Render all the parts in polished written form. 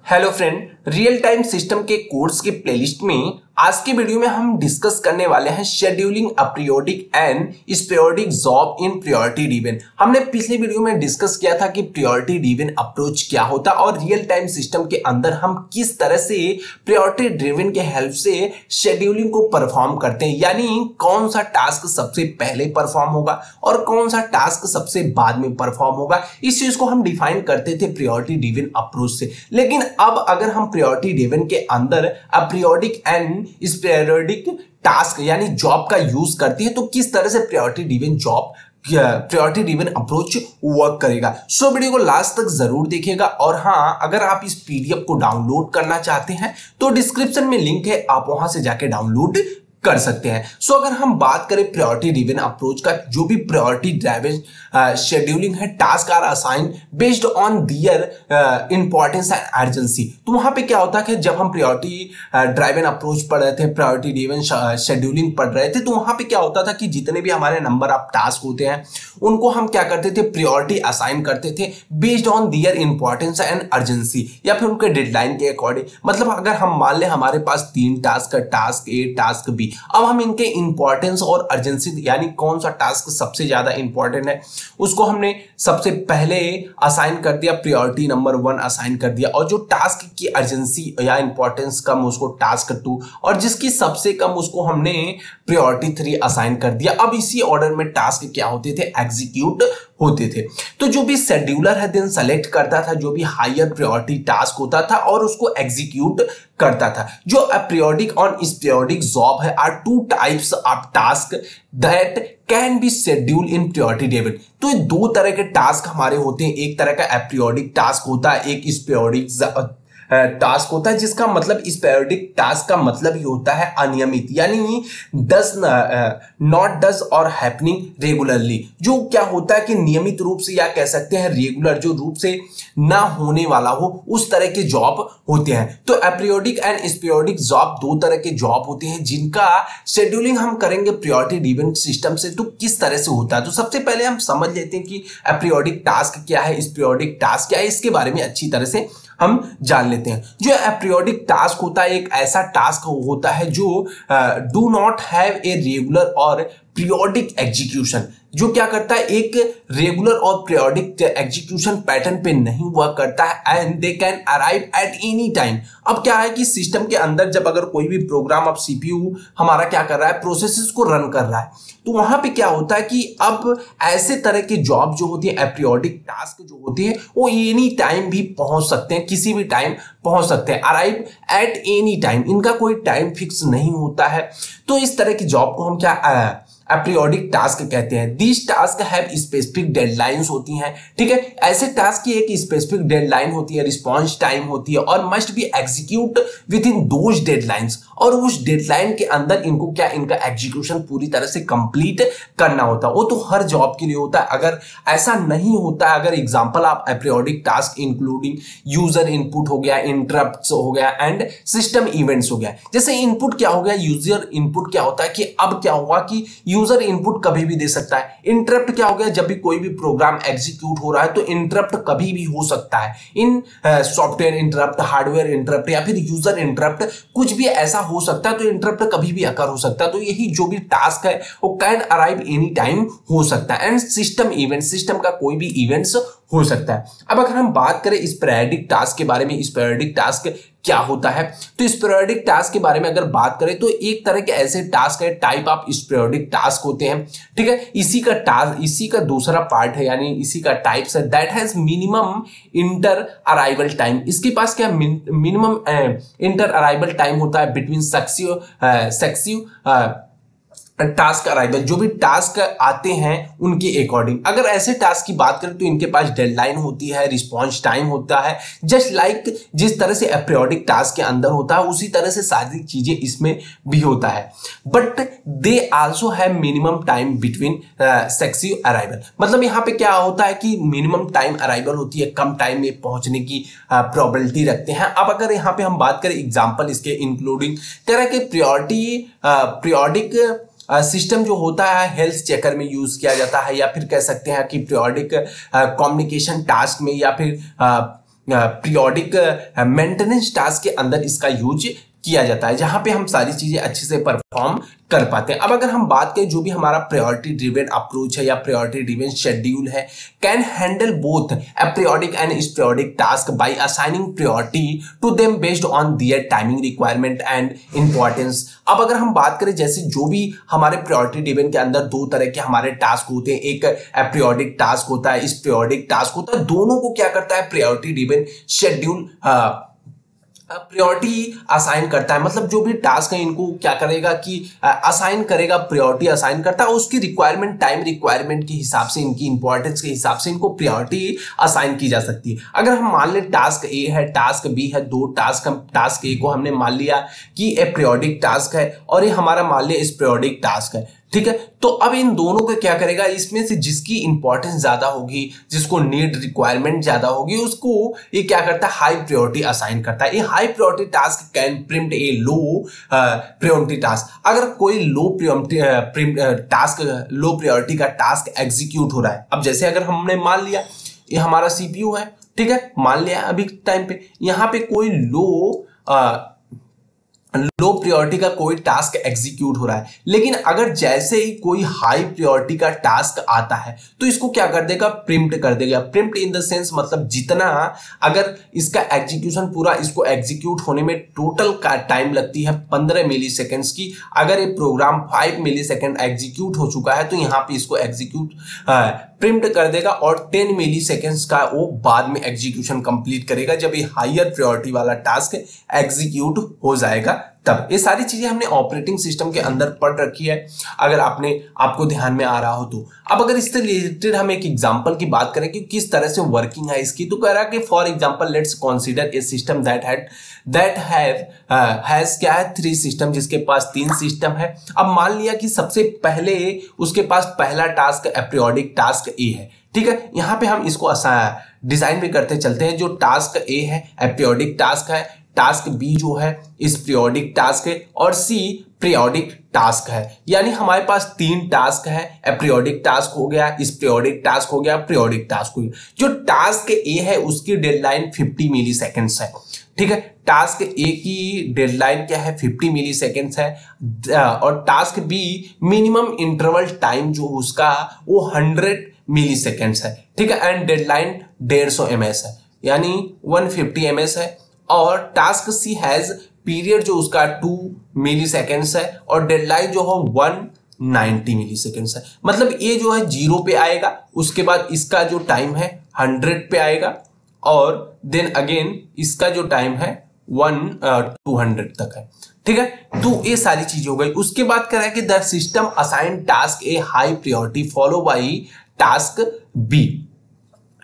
Hello friend, real time system के course के playlist में आज की वीडियो में हम डिस्कस करने वाले हैं scheduling aperiodic and sporadic job in priority driven. हमने पिछले वीडियो में डिस्कस किया था कि प्रायोरिटी ड्रिवन अप्रोच क्या होता है और रियल टाइम सिस्टम के अंदर हम किस तरह से प्रायोरिटी ड्रिवन के हेल्प से शेड्यूलिंग को परफॉर्म करते हैं, यानी कौन सा टास्क सबसे पहले परफॉर्म होगा और कौन सा टास्क सबसे बाद में परफॉर्म होगा। इस चीज को हम डिफाइन करते थे प्रायोरिटी ड्रिवन अप्रोच से। लेकिन अब अगर हम प्रायोरिटी ड्रिवन के अंदर अपीरियोडिक एंड स्पेरियोडिक टास्क यानी जॉब का यूज करती है तो किस तरह से प्रायोरिटी ड्रिवन अप्रोच वर्क करेगा। सो वीडियो को लास्ट तक जरूर देखिएगा। और हाँ, अगर आप इस पीडीएफ को डाउनलोड करना चाहते हैं तो डिस्क्रिप्शन में लिंक है, आप वहां से जाके डाउनलोड कर सकते हैं। सो अगर हम बात करें प्रायोरिटी ड्रिवन अप्रोच का, जो भी प्रायोरिटी ड्रिवन शेड्यूलिंग है, task are assign based on their importance and urgency. तो वहां पे क्या होता है कि जब हम प्रायोरिटी ड्रिवन अप्रोच पढ़ रहे थे, प्रायोरिटी ड्रिवन शेड्यूलिंग पढ़ रहे थे, तो वहां पे क्या होता था कि जितने भी हमारे नंबर ऑफ टास्क होते हैं उनको हम क्या करते थे, प्रायोरिटी असाइन करते थे based on their importance and urgency, या फिर उनके डेडलाइन के अकॉर्डिंग। मतलब अगर हम मान लें हमारे पास 3 टास्क है, टास्क ए, टास्क बी, अब हम इनके इंपॉर्टेंस और अर्जेंसी यानी कौन सा टास्क सबसे ज्यादा इंपॉर्टेंट है उसको हमने सबसे पहले असाइन कर दिया, प्रायोरिटी नंबर 1 असाइन कर दिया, और जो टास्क की अर्जेंसी या इंपॉर्टेंस कम उसको टास्क 2, और जिसकी सबसे कम उसको हमने प्रायोरिटी 3 असाइन कर दिया। अब इसी ऑर्डर में टास्क क्या होते थे, एग्जीक्यूट होते थे। तो जो भी शेड्यूलर है देन सेलेक्ट करता था जो भी हायर प्रायोरिटी टास्क होता था और उसको एग्जीक्यूट करता था। जो अपीरियोडिक और स्पेरियोडिक जॉब है are 2 types of task that can be schedule in priority driven. तो ये 2 तरह के टास्क हमारे होते हैं। एक तरह का अपीरियोडिक टास्क होता है, एक स्पेरियोडिक टास्क होता है, जिसका मतलब स्पेरियोडिक टास्क का मतलब ही होता है अनियमित, यानी डज नॉट डज और हैपनिंग रेगुलरली। जो क्या होता है कि नियमित रूप से या कह सकते हैं रेगुलर, जो रूप से ना होने वाला हो, उस तरह के जॉब होते हैं। तो अपीरियोडिक एंड स्पेरियोडिक जॉब 2 तरह के जॉब होते हैं जिनका शेड्यूलिंग हम करेंगे प्रायोरिटी ड्रिवन सिस्टम से। तो किस तरह से होता है, तो सबसे पहले हम समझ लेते हैं कि अपीरियोडिक टास्क क्या है, स्पेरियोडिक टास्क क्या है, इसके बारे में अच्छी तरह से हम जान लेते हैं। जो अपीरियोडिक टास्क होता है एक ऐसा टास्क होता है जो do not have a regular और पीरियोडिक एग्जीक्यूशन, जो क्या करता है एक रेगुलर और पीरियोडिक एग्जीक्यूशन पैटर्न पे नहीं हुआ करता है, and they can arrive at any time. अब क्या है कि सिस्टम के अंदर जब अगर कोई भी प्रोग्राम, अब सीपीयू हमारा क्या कर रहा है, प्रोसेसेस को रन कर रहा है, तो वहां पे क्या होता है कि अब ऐसे तरह के जॉब जो होती है, अपीरियोडिक टास्क जो होते हैं, वो एनी टाइम भी पहुंच सकते हैं, किसी भी टाइम पहुंच सकते हैं, अराइव एट एनी टाइम, इनका कोई टाइम फिक्स नहीं होता है। तो इस तरह की जॉब को हम क्या अपीरियोडिक टास्क कहते हैं। This task have specific deadlines होती हैं, ठीक है। ऐसे टास्क की एक स्पेसिफिक डेडलाइन होती है, रिस्पांस टाइम होती है, और must be execute with in those deadlines, और उस डेडलाइन के अंदर इनको क्या, इनका एग्जीक्यूशन पूरी तरह से कंप्लीट करना होता है। वो तो हर जॉब के लिए होता है। अगर ऐसा नहीं होता है, अगर एग्जांपल आप aperiodic task including user input हो गया, इंटरप्ट्स हो गया एंड सिस्टम इवेंट्स हो गया। जैसे इनपुट क्या हो गया, यूजर इनपुट क्या होता है कि अब क्या हुआ कि यूजर इनपुट कभी भी दे सकता है। इंटरप्ट क्या हो गया, जब भी कोई भी प्रोग्राम एग्जीक्यूट हो रहा है तो इंटरप्ट कभी भी हो सकता है। इन सॉफ्टवेयर इंटरप्ट, हार्डवेयर इंटरप्ट या फिर यूजर इंटरप्ट, कुछ भी ऐसा हो सकता है, तो इंटरप्ट कभी भी अकर हो सकता है। तो यही जो भी टास्क है वो कैन अराइव एनी टाइम हो सकता है। एंड सिस्टम इवेंट, सिस्टम का कोई भी इवेंट्स हो सकता है। अब अगर हम बात करें स्पेरियोडिक टास्क के बारे में, स्पेरियोडिक टास्क क्या होता है, तो स्पेरियोडिक टास्क के बारे में अगर बात करें तो एक तरह के ऐसे टास्क है, टाइप ऑफ स्पेरियोडिक टास्क होते हैं, ठीक है। इसी का टास्क, इसी का दूसरा पार्ट है, यानी इसी का टाइप्स है, that has minimum inter arrival time. इसके पास क्या मिनिमम इंटर अराइवल टाइम होता है बिटवीन सक्सेसिव टास्क अराइवल, जो भी टास्क आते हैं उनके अकॉर्डिंग। अगर ऐसे टास्क की बात करें तो इनके पास डेडलाइन होती है, रिस्पांस टाइम होता है, जस्ट लाइक जिस तरह से अपीरियोडिक टास्क के अंदर होता है उसी तरह से सारी चीजें इसमें भी होता है। But they also have minimum time between successive arrival. मतलब यहाँ पे क्या होता है कि मिनिमम टाइम अराइवल होती है, कम टाइम में पहुंचने की प्रोबेबिलिटी रखते हैं। अब अगर यहाँ पे हम बात करें एग्जाम्पल इसके इंक्लूडिंग तरह के पीरियोडिक सिस्टम जो होता है हेल्थ चेकर में यूज किया जाता है, या फिर कह सकते हैं कि पीरियोडिक कम्युनिकेशन टास्क में, या फिर पीरियोडिक मेंटेनेंस टास्क के अंदर इसका यूज किया जाता है, जहां पे हम सारी चीजें अच्छे से परफॉर्म कर पाते हैं। अब अगर हम बात करें जो भी हमारा प्रायोरिटी ड्रिवन अप्रोच है या प्रायोरिटी ड्रिवन शेड्यूल है, can handle both aperiodic and sporadic task by assigning priority to them based on their timing requirement and importance. अब अगर हम बात करें जैसे जो भी हमारे प्रायोरिटी ड्रिवन के अंदर दो तरह के हमारे टास्क होते हैं, एक अपीरियोडिक टास्क होता है, स्पीरियोडिक टास्क होता है। दोनों को क्या करता है priority driven schedule priority assign करता है। मतलब जो भी टास्क है इनको क्या करेगा कि असाइन करेगा, प्रायोरिटी असाइन करता है। उसकी रिक्वायरमेंट, टाइम रिक्वायरमेंट के हिसाब से, इनकी इंपॉर्टेंस के हिसाब से इनको प्रायोरिटी असाइन की जा सकती है। अगर हम मान लें टास्क ए है, टास्क बी है, दो टास्क, हम टास्क ए को हमने मान लिया कि ए प्रायोरिक टास्क है और ये हमारा मान लिया इस प्रायोरिक टास्क है, ठीक है। तो अब इन दोनों को क्या करेगा, इसमें से जिसकी इंपॉर्टेंस ज्यादा होगी, जिसको नीड रिक्वायरमेंट ज्यादा होगी, उसको ये क्या करता है, हाई प्रायोरिटी असाइन करता है। ये high priority task can prompt A low priority task. अगर कोई लो प्रायोरिटी का टास्क एग्जीक्यूट हो रहा है, अब जैसे अगर हमने मान लिया ये हमारा सीपीयू है, ठीक है, मान लिया अभी टाइम पे यहाँ पे कोई लो प्रायोरिटी का कोई टास्क एग्जीक्यूट हो रहा है, लेकिन अगर जैसे ही कोई हाई प्रायोरिटी का टास्क आता है तो इसको क्या कर देगा, प्रिम्प्ट कर देगा। प्रिम्प्ट इन द सेंस मतलब जितना अगर इसका एग्जीक्यूशन पूरा, इसको एग्जीक्यूट होने में टोटल का टाइम लगती है 15 मिली सेकेंड्स की, अगर ये प्रोग्राम 5 मिली सेकेंड एग्जीक्यूट हो चुका है तो यहाँ पे इसको एग्जीक्यूट प्रिम्प्ट कर देगा और 10 मिली सेकेंड्स का वो बाद में एग्जीक्यूशन कंप्लीट करेगा जब ये हायर प्रायोरिटी वाला टास्क एग्जीक्यूट हो जाएगा तब। ये सारी चीजें हमने ऑपरेटिंग सिस्टम के अंदर पढ़ रखी है, अगर आपको ध्यान में आ रहा हो तो। अब अगर इससे रिलेटेड हम एक एग्जांपल की बात करें कि किस तरह से वर्किंग है इसकी, तो कह रहा है कि for example let's consider a system that has क्या है, 3 सिस्टम, जिसके पास 3 सिस्टम है। अब मान लिया कि सबसे पहले उसके पास पहला टास्क अपीरियोडिक टास्क ए है, ठीक है। यहाँ पे हम इसको डिजाइन भी करते चलते हैं। जो टास्क ए है अपीरियोडिक टास्क है, टास्क बी जो है इस पीरियोडिक टास्क है और सी पीरियोडिक टास्क है। यानी हमारे पास 3 टास्क है, अपीरियोडिक टास्क हो गया, इस पीरियोडिक टास्क हो गया, पीरियोडिक टास्क हो गया। जो टास्क ए है उसकी डेडलाइन 50 मिली सेकेंड्स है, ठीक है। टास्क ए की डेडलाइन क्या है, 50 मिली सेकेंड्स है और task B minimum interval time जो उसका वो 100 मिली सेकेंड्स है, ठीक है। एंड डेडलाइन 150 ms है, यानी 150 ms है। और टास्क सी हैज पीरियड जो उसका 2 मिली सेकेंड्स है और डेडलाइन जो है 190 मिली सेकेंड्स है। मतलब ये जो है 0 पे आएगा, उसके बाद इसका जो टाइम है 100 पे आएगा और देन अगेन इसका जो टाइम है 200 तक है, ठीक है। तो ये सारी चीजें हो गई। उसके बाद कह रहा है कि the system assign task A high priority follow by task B,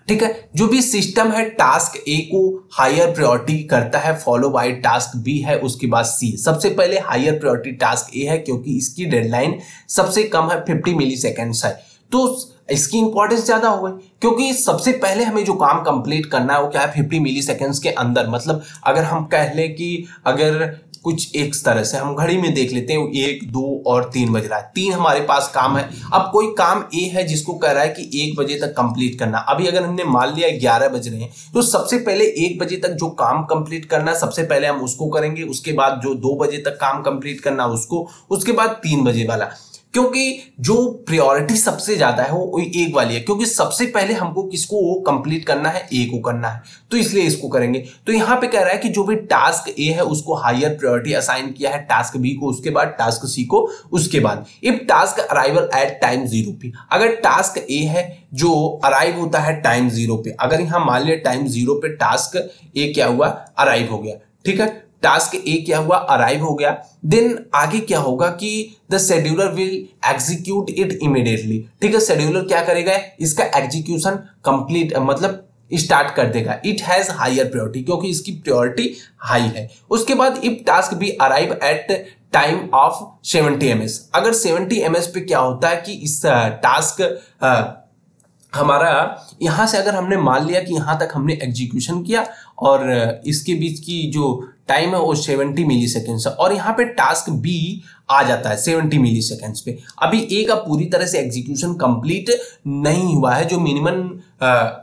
ठीक है। जो भी सिस्टम है टास्क ए को हायर प्रायोरिटी करता है, फॉलो बाय टास्क बी है, उसके बाद सी। सबसे पहले हायर प्रायोरिटी टास्क ए है क्योंकि इसकी डेडलाइन सबसे कम है, 50 मिली सेकेंड्स है, तो इसकी इंपॉर्टेंस ज्यादा हो गई क्योंकि सबसे पहले हमें जो काम कंप्लीट करना है वो क्या है, 50 मिली सेकेंड्स के अंदर। मतलब अगर हम कह लें कि अगर कुछ एक तरह से हम घड़ी में देख लेते हैं 1, 2 और 3 बज रहा है, 3 हमारे पास काम है। अब कोई काम ए है जिसको कह रहा है कि 1 बजे तक कंप्लीट करना। अभी अगर हमने मान लिया 11 बज रहे हैं तो सबसे पहले 1 बजे तक जो काम कंप्लीट करना है सबसे पहले हम उसको करेंगे, उसके बाद जो 2 बजे तक काम कंप्लीट करना उसको, उसके बाद 3 बजे वाला। क्योंकि जो प्रायोरिटी सबसे ज्यादा है वो एक वाली है, क्योंकि सबसे पहले हमको किसको कंप्लीट करना है, ए को करना है, तो इसलिए इसको करेंगे। तो यहाँ पे कह रहा है कि जो भी टास्क ए है उसको हायर प्रायोरिटी असाइन किया है, टास्क बी को उसके बाद, टास्क सी को उसके बाद। If task arrival at time 0 पे, अगर टास्क ए है जो अराइव होता है टाइम 0 पे, अगर यहाँ मान लिया टाइम 0 पे टास्क ए क्या हुआ, अराइव हो गया, ठीक है। टास्क ए क्या हुआ, अराइव हो गया, देन आगे क्या होगा कि the scheduler will execute it immediately, ठीक है। शेड्यूलर क्या करेगा, इसका एग्जीक्यूशन कंप्लीट मतलब स्टार्ट कर देगा। इट हैज हायर प्रायोरिटी क्योंकि इसकी प्रायोरिटी हाई है। उसके बाद if task B arrive at time of 70 ms, अगर 70 ms पे क्या होता है कि इस टास्क हमारा यहां से अगर हमने मान लिया कि यहां तक हमने एग्जीक्यूशन किया और इसके बीच की जो टाइम है वो 70 मिली सेकेंड्स है, और यहाँ पे टास्क बी आ जाता है 70 मिली सेकेंड्स पे। अभी ए का पूरी तरह से एग्जीक्यूशन कंप्लीट नहीं हुआ है, जो मिनिमम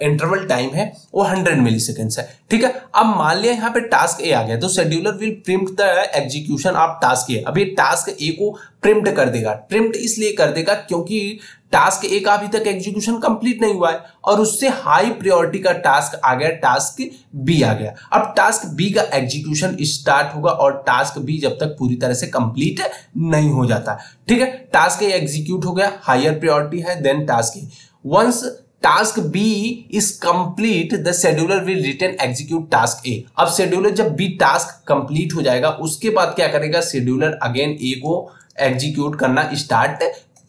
इंटरवल टाइम है वो 100 मिली सेकेंड्स है, ठीक है। अब मान लिया यहाँ पे टास्क ए आ गया, तो scheduler will preempt the execution of task A. अब ये टास्क ए को प्रिम्प्ट कर देगा। प्रिम्प्ट इसलिए कर देगा क्योंकि टास्क ए का अभी तक एग्जीक्यूशन कंप्लीट नहीं हुआ है, और उससे हाई प्रायोरिटी का टास्क आ गया, टास्क बी आ गया। अब टास्क बी का एग्जीक्यूशन स्टार्ट होगा, और टास्क बी जब तक पूरी तरह से कंप्लीट नहीं हो जाता, ठीक है। टास्क ए एग्जीक्यूट हो गया, हायर प्रायोरिटी है, then task A. Once task B is complete the scheduler will return execute task A. अब शेड्यूलर जब बी टास्क कंप्लीट हो जाएगा, उसके बाद क्या करेगा, शेड्यूलर अगेन ए को एग्जीक्यूट करना स्टार्ट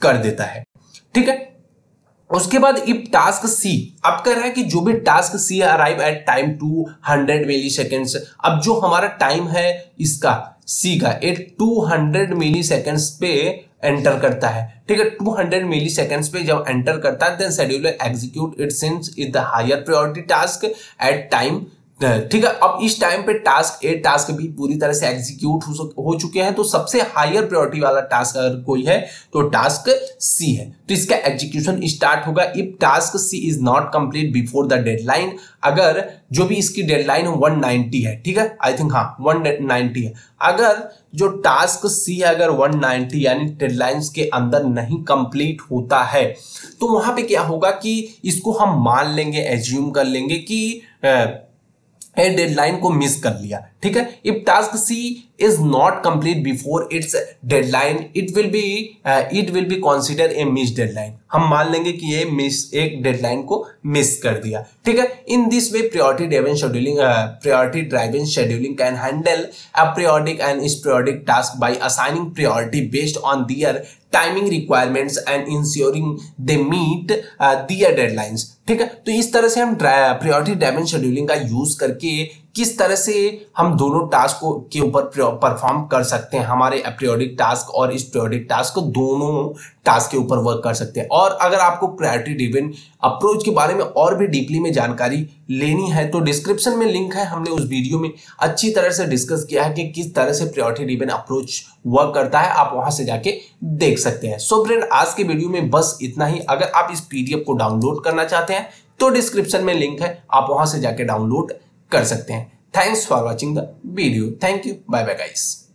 कर देता है, ठीक है। उसके बाद इफ टास्क सी, अब कह रहा है कि जो भी task C arrive at time 200 milliseconds. अब जो हमारा टाइम है इसका सी का 200 मिली सेकेंड्स पे एंटर करता है, ठीक है। 200 मिली सेकेंड्स पे जब एंटर करता है, then scheduler execute it since is the higher priority task at time, ठीक है। अब इस टाइम पे टास्क ए टास्क बी पूरी तरह से एग्जीक्यूट हो चुके हैं, तो सबसे हायर प्रायोरिटी वाला टास्क अगर कोई है तो टास्क सी है, तो इसका एग्जीक्यूशन स्टार्ट होगा। If task C is not complete before the deadline, अगर जो भी इसकी डेडलाइन 190 है, ठीक है, आई थिंक हाँ 190 है, अगर जो टास्क सी है अगर 190 यानी डेडलाइंस के अंदर नहीं कंप्लीट होता है, तो वहां पे क्या होगा कि इसको हम मान लेंगे, एज्यूम कर लेंगे कि डेडलाइन को मिस कर लिया, ठीक है। If task C is not complete before its deadline, it will be consider a miss deadline. हम मान लेंगे कि ये मिस एक डेडलाइन को मिस कर दिया, ठीक है। In this way priority driven scheduling can handle aperiodic and sporadic task by assigning priority based on their timing requirements and ensuring they meet their deadlines, ठीक है। तो इस तरह से हम प्रायोरिटी ड्राइवन शेड्यूलिंग का यूज करके किस तरह से हम दोनों टास्क के ऊपर परफॉर्म कर सकते हैं, हमारे अपीरियोडिक टास्क और इस पीरियोडिक टास्क को दोनों टास्क के ऊपर वर्क कर सकते हैं। और अगर आपको प्रायोरिटी ड्रिवन अप्रोच के बारे में और भी डीपली में जानकारी लेनी है तो डिस्क्रिप्शन में लिंक है, हमने उस वीडियो में अच्छी तरह से डिस्कस किया है कि किस तरह से प्रायोरिटी ड्रिवन अप्रोच वर्क करता है, आप वहां से जाके देख सकते हैं। सो फ्रेंड, आज के वीडियो में बस इतना ही। अगर आप इस पीडीएफ को डाउनलोड करना चाहते हैं तो डिस्क्रिप्शन में लिंक है, आप वहां से जाके डाउनलोड कर सकते हैं। Thanks for watching the video. Thank you, bye bye guys.